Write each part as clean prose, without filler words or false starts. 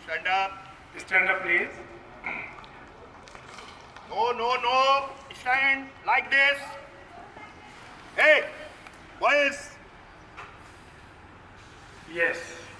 Stand up. Stand up, please. No. Stand like this. Hey, boys. Yes.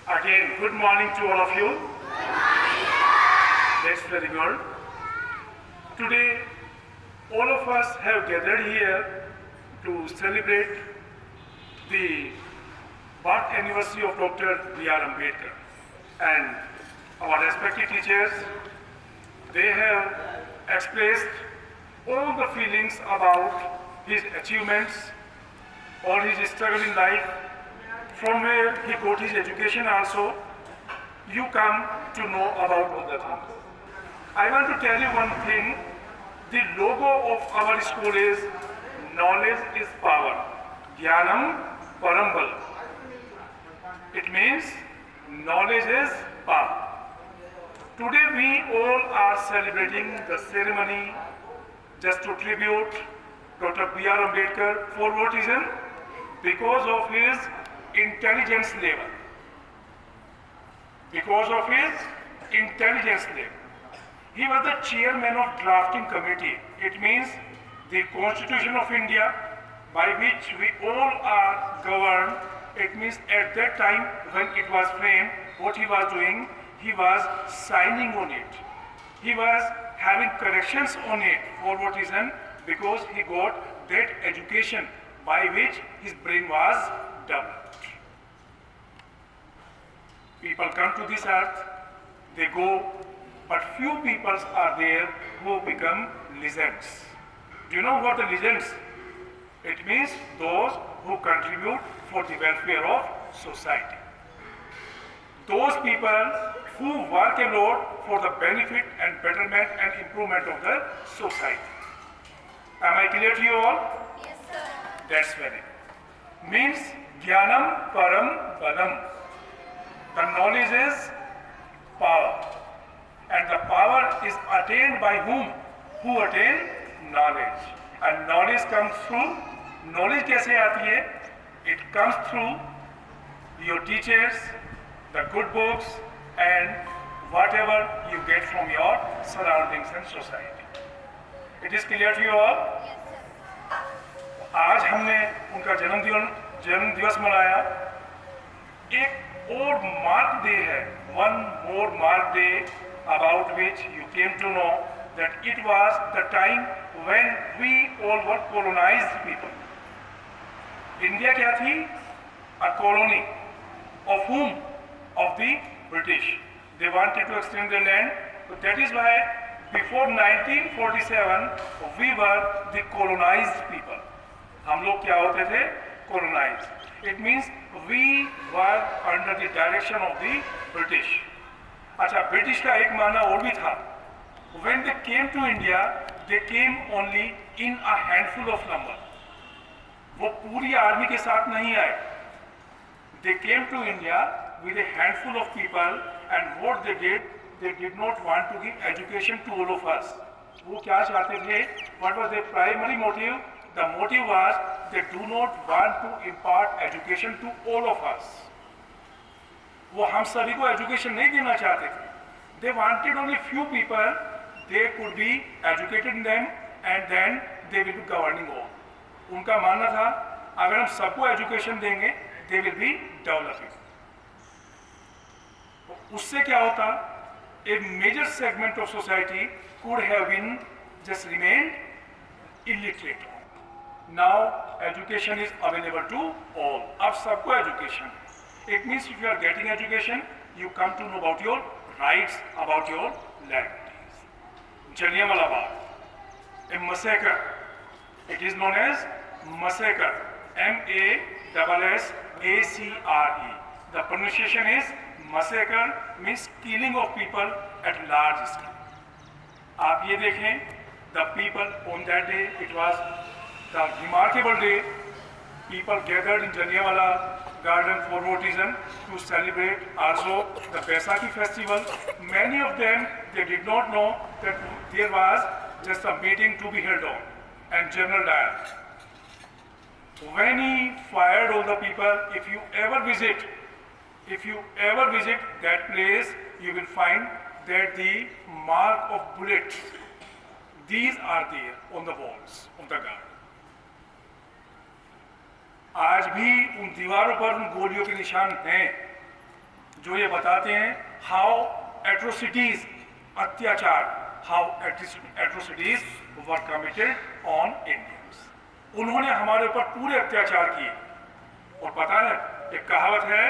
Again, good morning to all of you. That's very good. Today, all of us have gathered here to celebrate the birth anniversary of Dr. B.R. Ambedkar. And our respected teachers, they have expressed all the feelings about his achievements, all his struggle in life, from where he got his education also. You come to know about all the things. I want to tell you one thing. The logo of our school is knowledge is power. Jnanam Param Balam. It means knowledge is power. Today we all are celebrating the ceremony just to tribute Dr. B.R. Ambedkar. For what reason? Because of his intelligence level. Because of his intelligence level. He was the chairman of drafting committee. It means the Constitution of India by which we all are governed. It means at that time when it was framed, what he was doing, he was signing on it. He was having corrections on it. For what reason? Because he got that education by which his brain was developed. People come to this earth, they go, but few peoples are there who become legends. Do you know what the legends? It means those who contribute for the welfare of society. Those people who work a lot for the benefit and betterment and improvement of the society. Am I clear to you all? Yes, sir. That's very good. Means Jnanam Param Balam. The knowledge is power. And the power is attained by whom? Who attain knowledge. And knowledge comes through. Knowledge कैसे आती है? It comes through your teachers, the good books, and whatever you get from your surroundings and society. It is clear to you all? आज हमने उनका जन्म दिवस मनाया. एक और मार्क डे है, one more mark day about which you came to know that it was the time when we all were colonized people. India क्या थी? A colony of whom? Of the British. They wanted to extend their land. So that is why before 1947 we were the colonized people. हम लोग क्या होते थे? Colonized. It means we were under the direction of the British. अच्छा, British का एक माना और भी था. When they came to India, they came only in a handful of number. वो पूरी आर्मी के साथ नहीं आए. They came to India with a handful of people, and what they did not want to give education to all of us. वो क्या चाहते थे? What was their primary motive? The motive was they do not want to impart education to all of us. वो हम सभी को education नहीं देना चाहते थे. They wanted only few people. They could be educated in them, and then they will be governing all. उनका मानना था अगर हम सबको एजुकेशन देंगे they will be developing. उससे क्या होता? A major segment of society could have been just remained illiterate. Now education is available to all. अब सबको education. It means if you are getting education, you come to know about your rights, about your liberties. Jallianwala Bagh, a massacre. It is known as massacre. M-A-S-S-A-C-R-E. The pronunciation is massacre, means killing of people at large scale. आप ये देखें, the people on that day, it was the remarkable day. People gathered in Jallianwala Garden for what reason? To celebrate also the Baisakhi festival. Many of them, they did not know that there was just a meeting to be held on and General Dyer. When he fired all the people, if you ever visit that place, you will find that the mark of bullets, these are there on the walls of the garden. आज भी उन दीवारों पर उन गोलियों के निशान हैं जो ये बताते हैं हाउ एट्रोसिटीज, अत्याचार, how atrocities were committed on Indians. उन्होंने हमारे ऊपर पूरे अत्याचार किए। और पता है, एक कहावत है,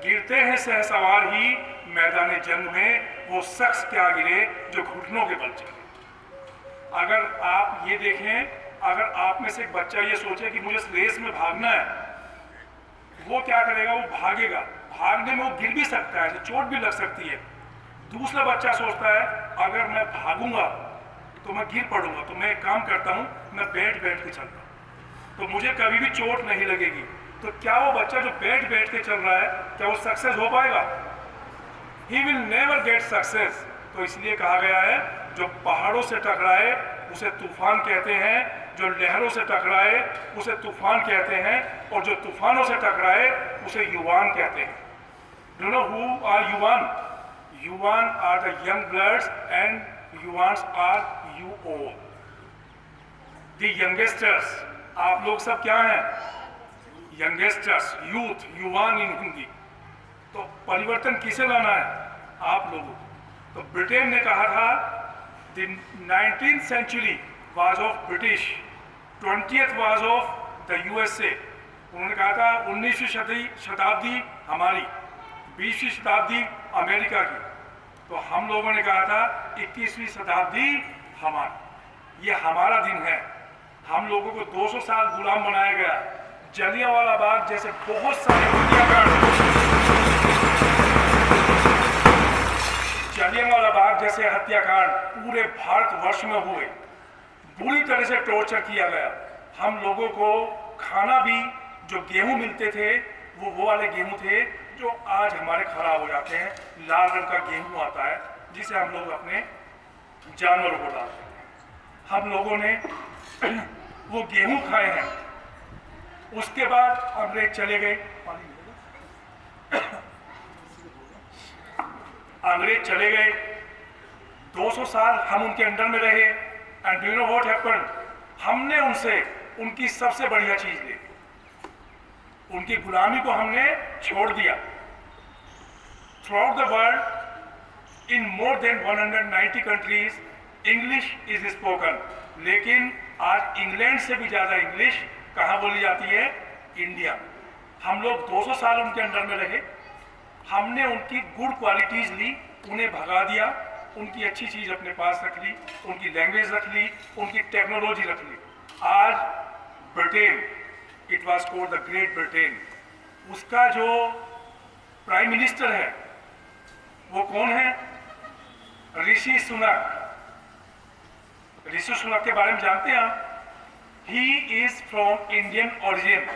गिरते हैं सहसवार ही मैदान जंग में, वो शख्स क्या गिरे जो घुटनों के बल चले। अगर आप ये देखें, अगर आप में से एक बच्चा ये सोचे कि मुझे इस रेस में भागना है, वो क्या करेगा? वो भागेगा। भागने में वो गिर भी सकता है, चोट भी लग सकती है। दूसरा बच्चा सोचता है अगर मैं भागूंगा तो मैं गिर पड़ूंगा, तो मैं एक काम करता हूं, मैं बैठ के चलता हूं तो मुझे कभी भी चोट नहीं लगेगी। तो क्या वो बच्चा जो बैठ के चल रहा है, क्या वो सक्सेस हो पाएगा? He will never get success. तो इसलिए कहा गया है, जो पहाड़ों से टकराए उसे तूफान कहते हैं, जो लहरों से टकराए उसे तूफान कहते हैं, और जो तूफानों से टकराए उसे युवान कहते हैं। डू नो हु आर युवान? युवान are the young bloods and युवान्स are you all, the youngsters. आप लोग सब क्या हैं? यंगेस्टर्स, यूथ, युवान इन हिंदी। तो परिवर्तन किसे लाना है? आप लोगों को। तो ब्रिटेन ने कहा था the 19th century was of British, 20th was of the USA। उन्होंने कहा था 19वीं शताब्दी हमारी, 20वीं शताब्दी अमेरिका की। तो हम लोगों ने कहा था 21वीं शताब्दी हमारी। ये हमारा दिन है। हम लोगों को 200 साल गुलाम बनाया गया। जलियांवाला बाग जैसे बहुत सारे हत्याकांड, जलियांवाला बाग जैसे हत्याकांड पूरे भारतवर्ष में हुए। बुरी तरह से टॉर्चर किया गया। हम लोगों को खाना भी, जो गेहूं मिलते थे वो वाले गेहूं थे जो आज हमारे खराब हो जाते हैं। लाल रंग का गेहूं आता है जिसे हम लोग अपने जानवरों को डालते हैं। हम लोगों ने वो गेहूं खाए हैं। उसके बाद अंग्रेज चले गए, अंग्रेज चले गए। 200 साल हम उनके अंडर में रहे। And do you know what happened? हमने उनसे उनकी सबसे बढ़िया चीज ली, उनकी गुलामी को हमने छोड़ दिया। Through the world in more than 190 countries English is spoken. लेकिन आज इंग्लैंड से भी ज्यादा इंग्लिश कहाँ बोली जाती है? इंडिया। हम लोग 200 साल उनके अंडर में रहे। हमने उनकी गुड क्वालिटीज ली, उन्हें भगा दिया, उनकी अच्छी चीज अपने पास रख ली, उनकी लैंग्वेज रख ली, उनकी टेक्नोलॉजी रख ली। आज Britain, it was called the great Britain, उसका जो प्राइम मिनिस्टर है वो कौन है? ऋषि सुनक। ऋषि सुनक के बारे में जानते हैं आप? He is from Indian origin,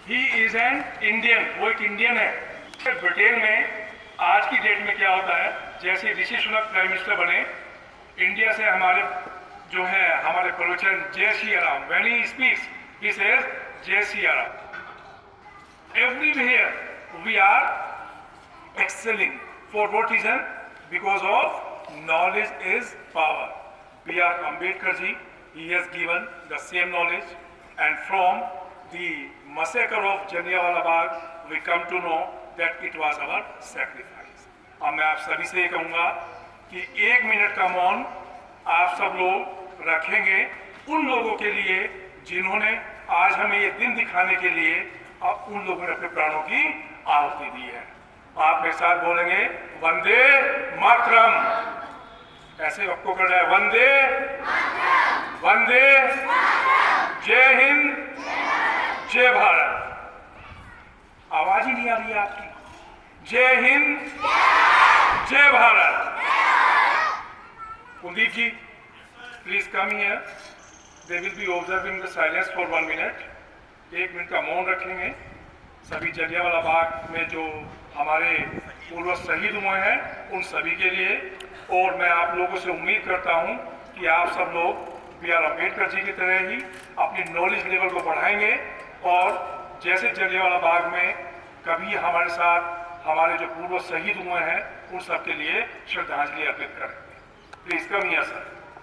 he is an Indian, वो एक इंडियन है। ब्रिटेन में आज की डेट में क्या होता है, जैसे ऋषि सुनक प्राइम मिनिस्टर बने, इंडिया से हमारे जो है हमारे प्रवचन जय Shri Ram, when he speaks he says Jai Shri Ram. Everywhere we are excelling. For what reason? Because of knowledge is power. B.R. Ambedkar ji, he has given the same knowledge, and from the massacre of Jallianwala Bagh we come to know that it was our sacrifice। अब मैं आप सभी से ये कहूँगा कि 1 minute का मौन आप सब लोग रखेंगे उन लोगों के लिए जिन्होंने आज हमें ये दिन दिखाने के लिए अब उन लोगों ने अपने प्राणों की आहुति दी है। आप मेरे साथ बोलेंगे वंदे मातरम। ऐसे आपको कर रहा है, वंदे वंदे, जय हिंद, जय भारत। आवाज ही नहीं आ रही है आपकी। जय हिंद, जय Bharat. Kuldeep ji, please come here. They will be observing the silence for 1 minute. 1 minute का मौन रखेंगे सभी जलियांवाला बाग में जो हमारे पूर्वज शहीद हुए हैं उन सभी के लिए। और मैं आप लोगों से उम्मीद करता हूं कि आप सब लोग B.R. अम्बेडकर जी की तरह ही अपनी नॉलेज लेवल को बढ़ाएंगे और जैसे जलियांवाला बाग में कभी हमारे साथ हमारे जो पूर्व शहीद हुए हैं उन सबके लिए श्रद्धांजलि अर्पित करें। Please come here sir.